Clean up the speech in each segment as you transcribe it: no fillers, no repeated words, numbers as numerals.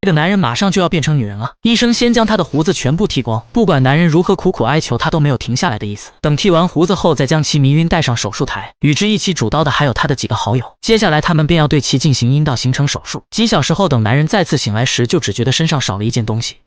这个男人马上就要变成女人了。医生先将他的胡子全部剃光，不管男人如何苦苦哀求，他都没有停下来的意思。等剃完胡子后，再将其迷晕带上手术台。与之一起主刀的还有他的几个好友。接下来他们便要对其进行阴道形成手术。几小时后，等男人再次醒来时，就只觉得身上少了一件东西。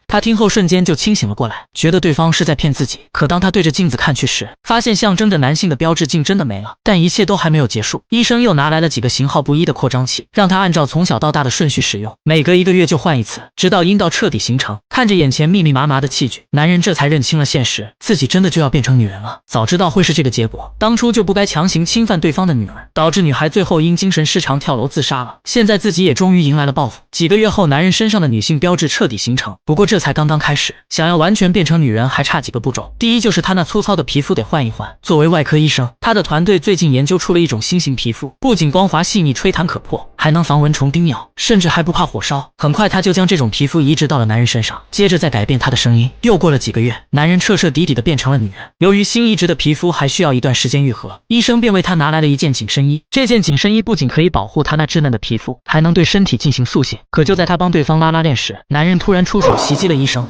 他听后瞬间就清醒了过来，觉得对方是在骗自己。可当他对着镜子看去时，发现象征着男性的标志竟真的没了。但一切都还没有结束，医生又拿来了几个型号不一的扩张器，让他按照从小到大的顺序使用，每隔1个月就换一次，直到阴道彻底形成。看着眼前密密麻麻的器具，男人这才认清了现实，自己真的就要变成女人了。早知道会是这个结果，当初就不该强行侵犯对方的女儿，导致女孩最后因精神失常跳楼自杀了。现在自己也终于迎来了报复。几个月后，男人身上的女性标志彻底形成，不过这才刚刚开始，想要完全变成女人还差几个步骤。第一就是他那粗糙的皮肤得换一换。作为外科医生，他的团队最近研究出了一种新型皮肤，不仅光滑细腻吹弹可破，还能防蚊虫叮咬，甚至还不怕火烧。很快他就将这种皮肤移植到了男人身上，接着再改变他的声音。又过了几个月，男人彻彻底底的变成了女人。由于新移植的皮肤还需要一段时间愈合，医生便为他拿来了一件紧身衣。这件紧身衣不仅可以保护他那稚嫩的皮肤，还能对身体进行塑形。可就在他帮对方拉链时，男人突然出手袭击了医生。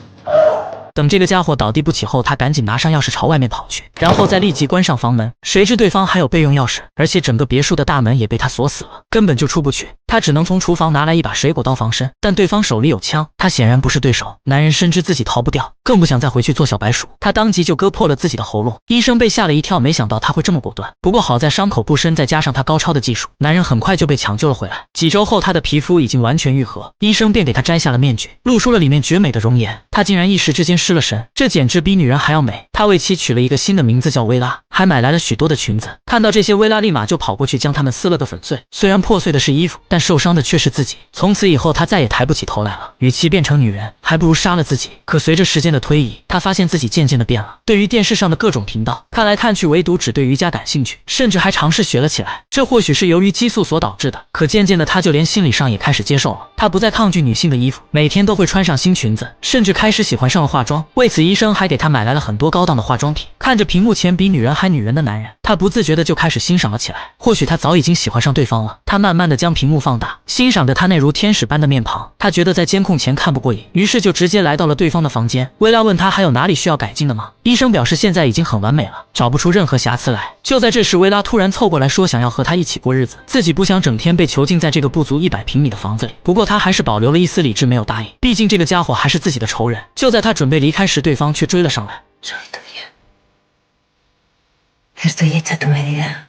等这个家伙倒地不起后，他赶紧拿上钥匙朝外面跑去，然后再立即关上房门。谁知对方还有备用钥匙，而且整个别墅的大门也被他锁死了，根本就出不去。他只能从厨房拿来一把水果刀防身，但对方手里有枪，他显然不是对手。男人深知自己逃不掉，更不想再回去做小白鼠，他当即就割破了自己的喉咙。医生被吓了一跳，没想到他会这么果断。不过好在伤口不深，再加上他高超的技术，男人很快就被抢救了回来。几周后，他的皮肤已经完全愈合，医生便给他摘下了面具，露出了里面绝美的容颜。他竟然一时之间失了神，这简直比女人还要美。他为其取了一个新的名字叫薇拉，还买来了许多的裙子。看到这些，薇拉立马就跑过去将它们撕了个粉碎。虽然破碎的是衣服，但受伤的却是自己。从此以后，他再也抬不起头来了。与其变成女人，还不如杀了自己。可随着时间的推移，他发现自己渐渐的变了。对于电视上的各种频道，看来看去唯独只对瑜伽感兴趣，甚至还尝试学了起来。这或许是由于激素所导致的。可渐渐的，他就连心理上也开始接受了。他不再抗拒女性的衣服，每天都会穿上新裙子，甚至开始喜欢上了化妆。为此，医生还给他买来了很多高档的化妆品。看着屏幕前比女人还女人的男人，他不自觉的就开始欣赏了起来。或许他早已经喜欢上对方了。他慢慢的将屏幕放大，欣赏着他那如天使般的面庞。他觉得在监控前看不过瘾，于是就直接来到了对方的房间。薇拉问他还有哪里需要改进的吗？医生表示现在已经很完美了，找不出任何瑕疵来。就在这时，薇拉突然凑过来说想要和他一起过日子，自己不想整天被囚禁在这个不足100平米的房子里。不过他还是保留了一丝理智，没有答应，毕竟这个家伙还是自己的仇人。就在他准备离开时，对方却追了上来。Estoy hecha tu medida.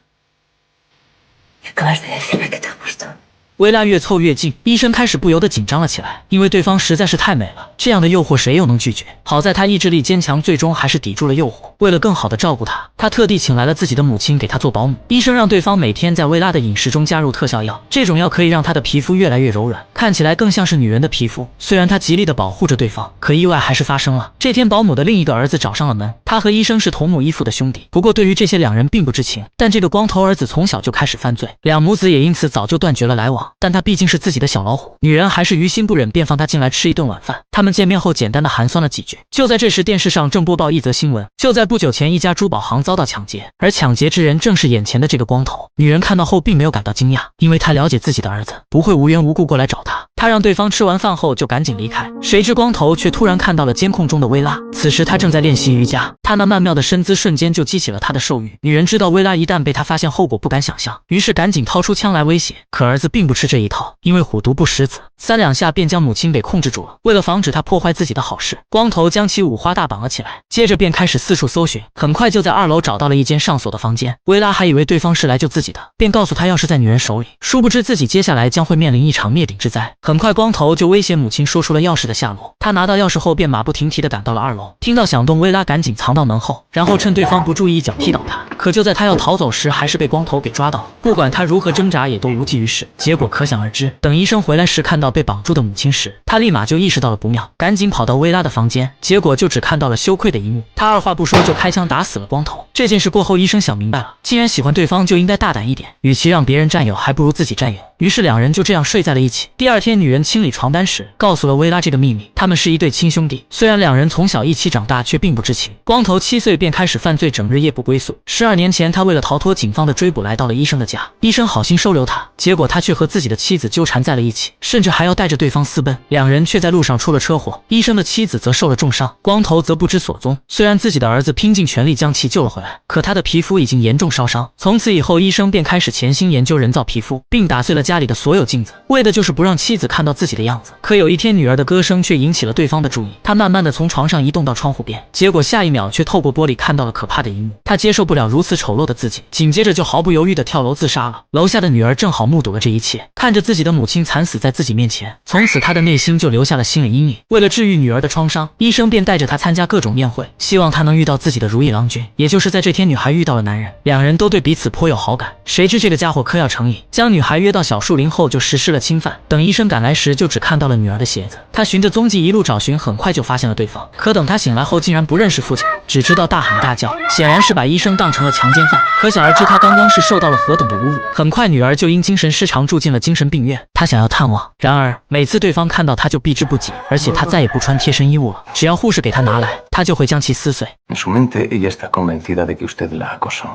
Acabas de decirme que te ha gustado. 薇拉越凑越近，医生开始不由得紧张了起来，因为对方实在是太美了，这样的诱惑谁又能拒绝？好在他意志力坚强，最终还是抵住了诱惑。为了更好的照顾她，他特地请来了自己的母亲给他做保姆。医生让对方每天在薇拉的饮食中加入特效药，这种药可以让她的皮肤越来越柔软，看起来更像是女人的皮肤。虽然他极力的保护着对方，可意外还是发生了。这天，保姆的另一个儿子找上了门，他和医生是同母异父的兄弟，不过对于这些两人并不知情。但这个光头儿子从小就开始犯罪，两母子也因此早就断绝了来往。但他毕竟是自己的小老虎，女人还是于心不忍，便放他进来吃一顿晚饭。他们见面后简单的寒暄了几句。就在这时，电视上正播报一则新闻，就在不久前，一家珠宝行遭到抢劫，而抢劫之人正是眼前的这个光头。女人看到后并没有感到惊讶，因为她了解自己的儿子不会无缘无故过来找她。她让对方吃完饭后就赶紧离开，谁知光头却突然看到了监控中的薇拉。此时他正在练习瑜伽，他那曼妙的身姿瞬间就激起了他的兽欲。女人知道薇拉一旦被他发现后果不敢想象，于是赶紧掏出枪来威胁。可儿子并不吃这一套，因为虎毒不食子，3两下便将母亲给控制住了。为了防止他破坏自己的好事，光头将其五花大绑了起来，接着便开始四处搜寻。很快就在2楼找到了一间上锁的房间。薇拉还以为对方是来救自己的，便告诉他钥匙在女人手里，殊不知自己接下来将会面临一场灭顶之灾。很快光头就威胁母亲说出了钥匙的下落。他拿到钥匙后便马不停蹄地赶到了2楼，听到响动，薇拉赶紧藏到门后，然后趁对方不注意一脚踢倒他。可就在他要逃走时，还是被光头给抓到。不管他如何挣扎也都无济于事，结果可想而知。等医生回来时，看到被绑住的母亲时，他立马就意识到了不妙，赶紧跑到薇拉的房间，结果就只看到了羞愧的一幕。他二话不说就开枪打死了光头。这这件事过后，医生想明白了，既然喜欢对方就应该大胆一点，与其让别人占有，还不如自己占有。于是两人就这样睡在了一起。第二天，女人清理床单时告诉了薇拉这个秘密，他们是一对亲兄弟，虽然两人从小一起长大，却并不知情。光头7岁便开始犯罪，整日夜不归宿。12年前，他为了逃脱警方的追捕，来到了医生的家，医生好心收留他，结果他却和自己的妻子纠缠在了一起，甚至还要带着对方私奔。两人却在路上出了车祸，医生的妻子则受了重伤，光头则不知所踪。虽然自己的儿子拼尽全力将其救了回来，可他的皮肤已经严重烧伤。从此以后，医生便开始潜心研究人造皮肤，并打碎了家里的所有镜子，为的就是不让妻子看到自己的样子。可有一天，女儿的歌声却引起了对方的注意，他慢慢的从床上移动到窗户边，结果下一秒却透过玻璃看到了可怕的一幕。他接受不了如此丑陋的自己，紧接着就毫不犹豫的跳楼自杀了。楼下的女儿正好目睹了这一切，看着自己的母亲惨死在自己面前，从此他的内心就留下了心理阴影。为了治愈女儿的创伤，医生便带着她参加各种宴会，希望她能遇到自己的如意郎君。也就是在这天，女孩遇到了男人，两人都对彼此颇有好感。谁知这个家伙嗑药成瘾，将女孩约到小树林后就实施了侵犯。等医生赶来时，就只看到了女儿的鞋子。他循着踪迹一路找寻，很快就发现了对方。可等他醒来后，竟然不认识父亲，只知道大喊大叫，显然是把医生当成了强奸犯。可想而知，他刚刚是受到了何等的侮辱。很快，女儿就因精神失常住进了精神病院。他想要探望，然而每次对方看到他就避之不及，而且他再也不穿贴身衣物了，只要护士给他拿来，他就会将其撕碎。En su mente, ella está convencida de que usted la acosó.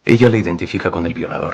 Ella le identifica con el violador.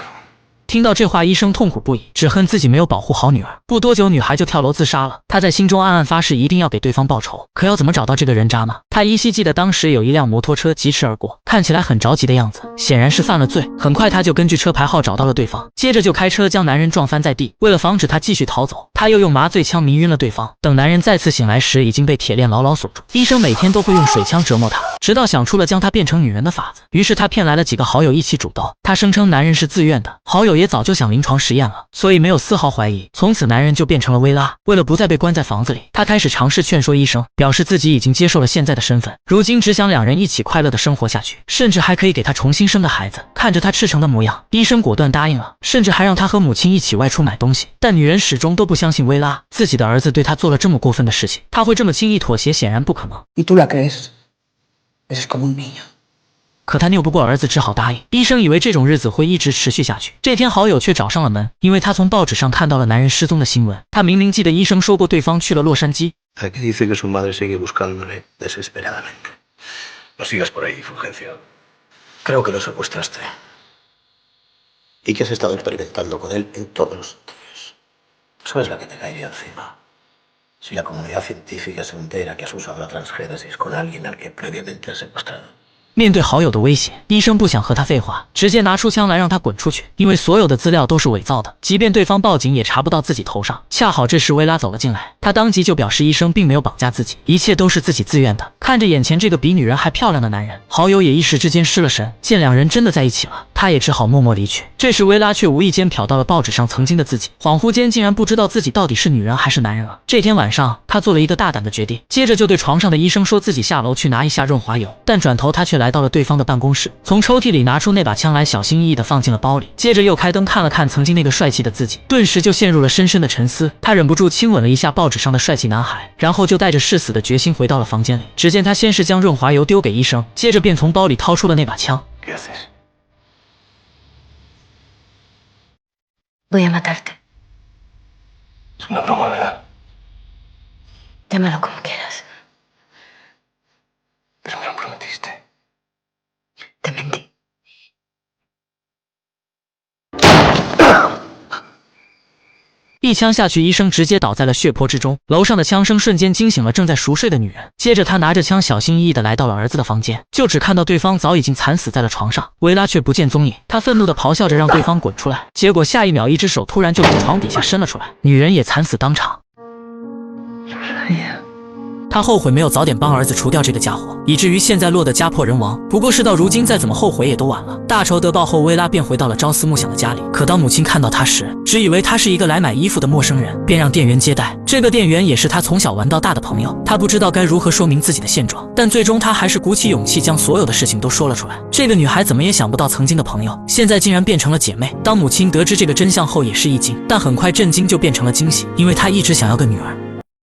听到这话，医生痛苦不已，只恨自己没有保护好女儿。不多久，女孩就跳楼自杀了。他在心中暗暗发誓，一定要给对方报仇。可要怎么找到这个人渣呢？他依稀记得当时有一辆摩托车疾驰而过，看起来很着急的样子，显然是犯了罪。很快他就根据车牌号找到了对方，接着就开车将男人撞翻在地。为了防止他继续逃走，他又用麻醉枪迷晕了对方。等男人再次醒来时，已经被铁链牢牢锁住。医生每天都会用水枪折磨他，直到想出了将他变成女人的法子。于是他骗来了几个好友一起主斗。他声称男人是自愿的，好友也早就想临床实验了，所以没有丝毫怀疑。从此男人就变成了薇拉。为了不再被关在房子里，他开始尝试劝说医生，表示自己已经接受了现在的身份，如今只想两人一起快乐的生活下去，甚至还可以给他重新生个孩子。看着他赤诚的模样，医生果断答应了，甚至还让他和母亲一起外出买东西。但女人始终都不相信薇拉，自己的儿子对她做了这么过分的事情，他会这么轻易妥协，显然不可能。¿Y tú la crees? Eres como un niño. 可他拗不过儿子，只好答应。医生以为这种日子会一直持续下去，这天好友却找上了门，因为他从报纸上看到了男人失踪的新闻。他明明记得医生说过对方去了洛杉矶。Aquí dice que su madre sigue buscándole desesperadamente. No sigas por ahí, Fulgencio. Creo que lo secuestraste. Y que has estado experimentando con él en todos los sentidos. ¿Sabes la que te caería encima? Si la comunidad científica se entera que has usado la transgénesis con alguien al que previamente has secuestrado. 面对好友的威胁，医生不想和他废话，直接拿出枪来让他滚出去，因为所有的资料都是伪造的，即便对方报警也查不到自己头上。恰好这时薇拉走了进来，他当即就表示医生并没有绑架自己，一切都是自己自愿的。看着眼前这个比女人还漂亮的男人，好友也一时之间失了神，见两人真的在一起了，他也只好默默离去。这时薇拉却无意间瞟到了报纸上曾经的自己，恍惚间竟然不知道自己到底是女人还是男人了。这天晚上，他做了一个大胆的决定，接着就对床上的医生说自己下楼去拿一下润滑油，但转头他却来到了对方的办公室，从抽屉里拿出那把枪来，小心翼翼地放进了包里，接着又开灯看了看曾经那个帅气的自己，顿时就陷入了深深的沉思。他忍不住亲吻了一下报纸上的帅气男孩，然后就带着誓死的决心回到了房间里。只见他先是将润滑油丢给医生，接着便从包里掏出了那把枪。Voy a matarte. Es una broma, ¿verdad? Llámalo como quieras. Pero me lo prometiste. Te mentí. 一枪下去，医生直接倒在了血泊之中。楼上的枪声瞬间惊醒了正在熟睡的女人。接着他拿着枪小心翼翼地来到了儿子的房间，就只看到对方早已经惨死在了床上，薇拉却不见踪影。他愤怒地咆哮着让对方滚出来，结果下一秒一只手突然就从床底下伸了出来，女人也惨死当场。他后悔没有早点帮儿子除掉这个家伙，以至于现在落得家破人亡。不过事到如今，再怎么后悔也都晚了。大仇得报后，薇拉便回到了朝思暮想的家里。可当母亲看到他时，只以为他是一个来买衣服的陌生人，便让店员接待。这个店员也是他从小玩到大的朋友。他不知道该如何说明自己的现状，但最终他还是鼓起勇气将所有的事情都说了出来。这个女孩怎么也想不到，曾经的朋友现在竟然变成了姐妹。当母亲得知这个真相后，也是一惊，但很快震惊就变成了惊喜，因为她一直想要个女儿。